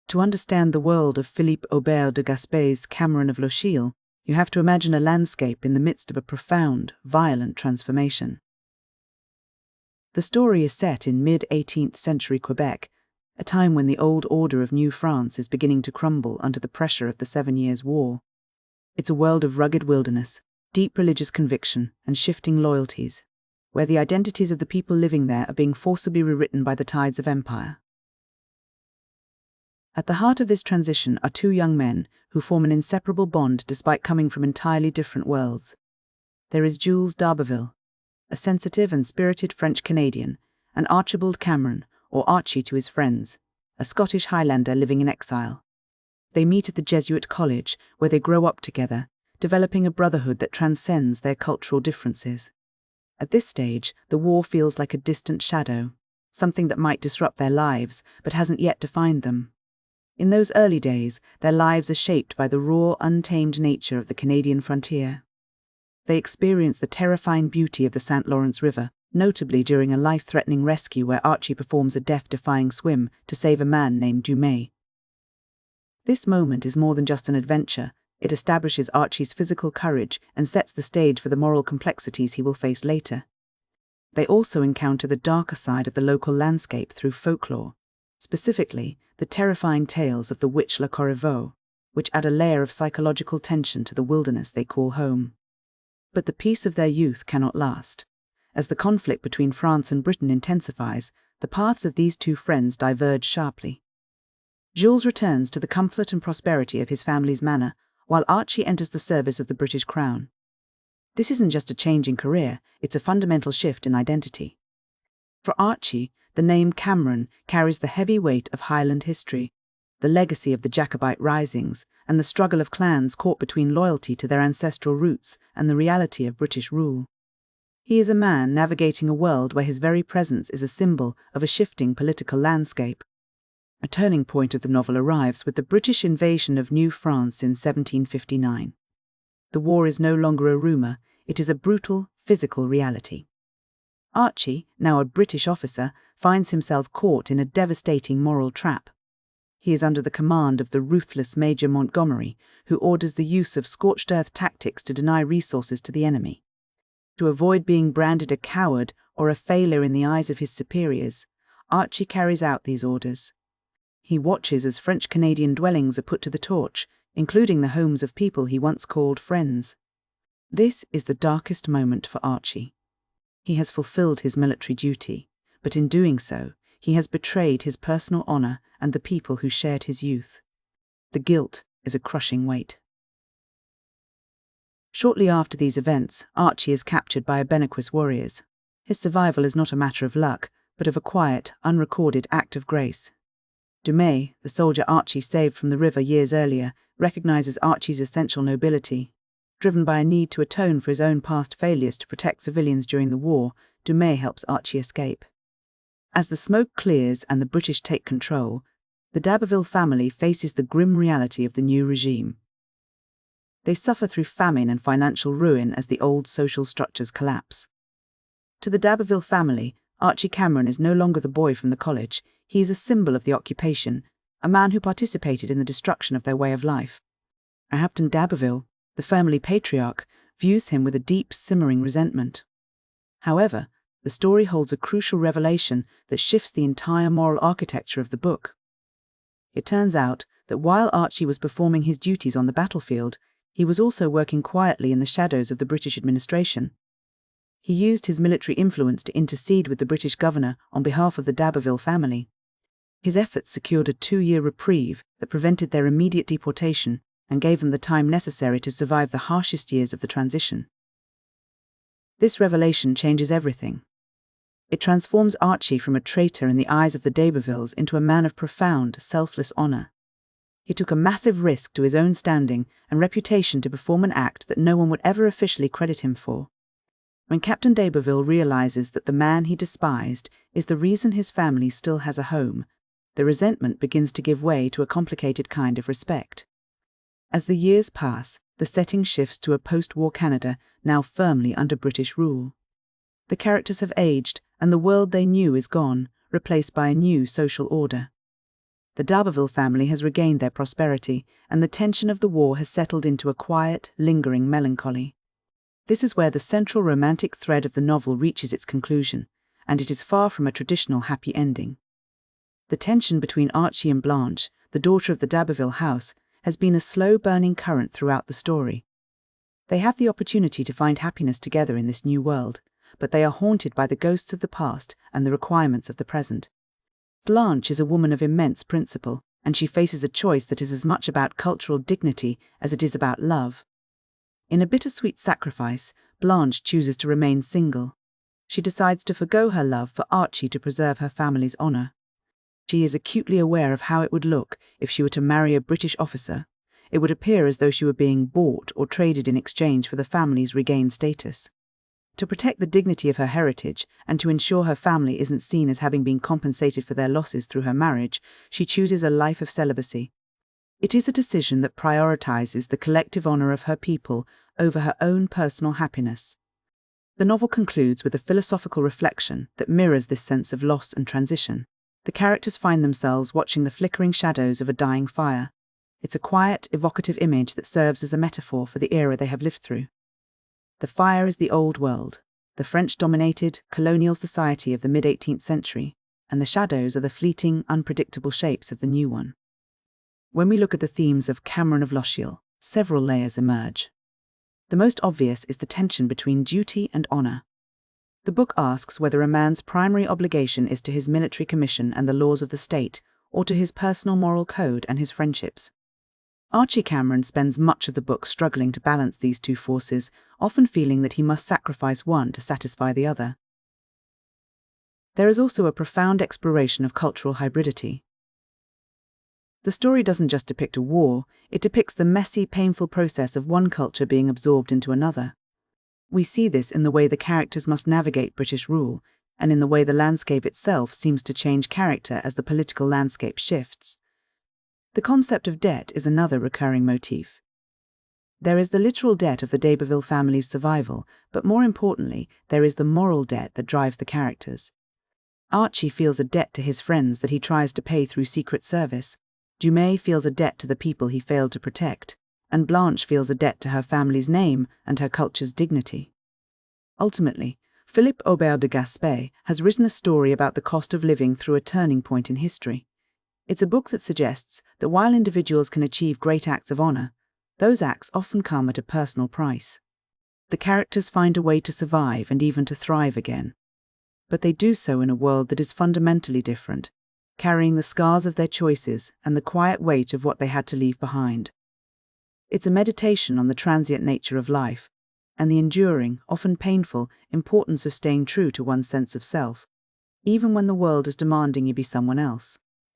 To understand the world of Philippe Aubert de Gaspé's Cameron of Lochiel, you have to imagine a landscape in the midst of a profound, violent transformation. The story is set in mid-18th century Quebec, a time when the old order of New France is beginning to crumble under the pressure of the 7 Years' War. It's a world of rugged wilderness, deep religious conviction, and shifting loyalties, where the identities of the people living there are being forcibly rewritten by the tides of empire. At the heart of this transition are two young men who form an inseparable bond despite coming from entirely different worlds. There is Jules d'Haberville, a sensitive and spirited French-Canadian, and Archibald Cameron, or Archie to his friends, a Scottish Highlander living in exile. They meet at the Jesuit college, where they grow up together, developing a brotherhood that transcends their cultural differences. At this stage, the war feels like a distant shadow, something that might disrupt their lives, but hasn't yet defined them. In those early days, their lives are shaped by the raw, untamed nature of the Canadian frontier. They experience the terrifying beauty of the St. Lawrence River, notably during a life-threatening rescue where Archie performs a death-defying swim to save a man named Dumais. This moment is more than just an adventure. It establishes Archie's physical courage and sets the stage for the moral complexities he will face later. They also encounter the darker side of the local landscape through folklore, specifically the terrifying tales of the witch Le Corriveau, which add a layer of psychological tension to the wilderness they call home. But the peace of their youth cannot last. As the conflict between France and Britain intensifies, the paths of these two friends diverge sharply. Jules returns to the comfort and prosperity of his family's manor, while Archie enters the service of the British Crown. This isn't just a change in career, it's a fundamental shift in identity. For Archie, the name Cameron carries the heavy weight of Highland history, the legacy of the Jacobite risings, and the struggle of clans caught between loyalty to their ancestral roots and the reality of British rule. He is a man navigating a world where his very presence is a symbol of a shifting political landscape. A turning point of the novel arrives with the British invasion of New France in 1759. The war is no longer a rumour, it is a brutal, physical reality. Archie, now a British officer, finds himself caught in a devastating moral trap. He is under the command of the ruthless Major Montgomery, who orders the use of scorched-earth tactics to deny resources to the enemy. To avoid being branded a coward or a failure in the eyes of his superiors, Archie carries out these orders. He watches as French-Canadian dwellings are put to the torch, including the homes of people he once called friends. This is the darkest moment for Archie. He has fulfilled his military duty, but in doing so, he has betrayed his personal honour and the people who shared his youth. The guilt is a crushing weight. Shortly after these events, Archie is captured by Abenakis warriors. His survival is not a matter of luck, but of a quiet, unrecorded act of grace. Dumais, the soldier Archie saved from the river years earlier, recognises Archie's essential nobility. Driven by a need to atone for his own past failures to protect civilians during the war, Dumais helps Archie escape. As the smoke clears and the British take control, the d'Haberville family faces the grim reality of the new regime. They suffer through famine and financial ruin as the old social structures collapse. To the d'Haberville family, Archie Cameron is no longer the boy from the college. He is a symbol of the occupation, a man who participated in the destruction of their way of life. Captain d'Haberville, the family patriarch, views him with a deep, simmering resentment. However, the story holds a crucial revelation that shifts the entire moral architecture of the book. It turns out that while Archie was performing his duties on the battlefield, he was also working quietly in the shadows of the British administration. He used his military influence to intercede with the British governor on behalf of the d'Haberville family. His efforts secured a 2-year reprieve that prevented their immediate deportation and gave them the time necessary to survive the harshest years of the transition. This revelation changes everything. It transforms Archie from a traitor in the eyes of the d'Habervilles into a man of profound, selfless honour. He took a massive risk to his own standing and reputation to perform an act that no one would ever officially credit him for. When Captain d'Haberville realises that the man he despised is the reason his family still has a home, the resentment begins to give way to a complicated kind of respect. As the years pass, the setting shifts to a post-war Canada now firmly under British rule. The characters have aged, and the world they knew is gone, replaced by a new social order. The d'Arberville family has regained their prosperity, and the tension of the war has settled into a quiet, lingering melancholy. This is where the central romantic thread of the novel reaches its conclusion, and it is far from a traditional happy ending. The tension between Archie and Blanche, the daughter of the d'Arberville house, has been a slow-burning current throughout the story. They have the opportunity to find happiness together in this new world, but they are haunted by the ghosts of the past and the requirements of the present. Blanche is a woman of immense principle, and she faces a choice that is as much about cultural dignity as it is about love. In a bittersweet sacrifice, Blanche chooses to remain single. She decides to forgo her love for Archie to preserve her family's honor. She is acutely aware of how it would look if she were to marry a British officer. It would appear as though she were being bought or traded in exchange for the family's regained status. To protect the dignity of her heritage and to ensure her family isn't seen as having been compensated for their losses through her marriage, she chooses a life of celibacy. It is a decision that prioritizes the collective honor of her people over her own personal happiness. The novel concludes with a philosophical reflection that mirrors this sense of loss and transition. The characters find themselves watching the flickering shadows of a dying fire. It's a quiet, evocative image that serves as a metaphor for the era they have lived through. The fire is the old world, the French-dominated, colonial society of the mid-18th century, and the shadows are the fleeting, unpredictable shapes of the new one. When we look at the themes of Cameron of Lochiel, several layers emerge. The most obvious is the tension between duty and honor. The book asks whether a man's primary obligation is to his military commission and the laws of the state, or to his personal moral code and his friendships. Archie Cameron spends much of the book struggling to balance these two forces, often feeling that he must sacrifice one to satisfy the other. There is also a profound exploration of cultural hybridity. The story doesn't just depict a war, it depicts the messy, painful process of one culture being absorbed into another. We see this in the way the characters must navigate British rule, and in the way the landscape itself seems to change character as the political landscape shifts. The concept of debt is another recurring motif. There is the literal debt of the d'Arberville family's survival, but more importantly, there is the moral debt that drives the characters. Archie feels a debt to his friends that he tries to pay through secret service. Dumais feels a debt to the people he failed to protect, and Blanche feels a debt to her family's name and her culture's dignity. Ultimately, Philippe Aubert de Gaspé has written a story about the cost of living through a turning point in history. It's a book that suggests that while individuals can achieve great acts of honor, those acts often come at a personal price. The characters find a way to survive and even to thrive again. But they do so in a world that is fundamentally different, carrying the scars of their choices and the quiet weight of what they had to leave behind. It's a meditation on the transient nature of life, and the enduring, often painful, importance of staying true to one's sense of self, even when the world is demanding you be someone else.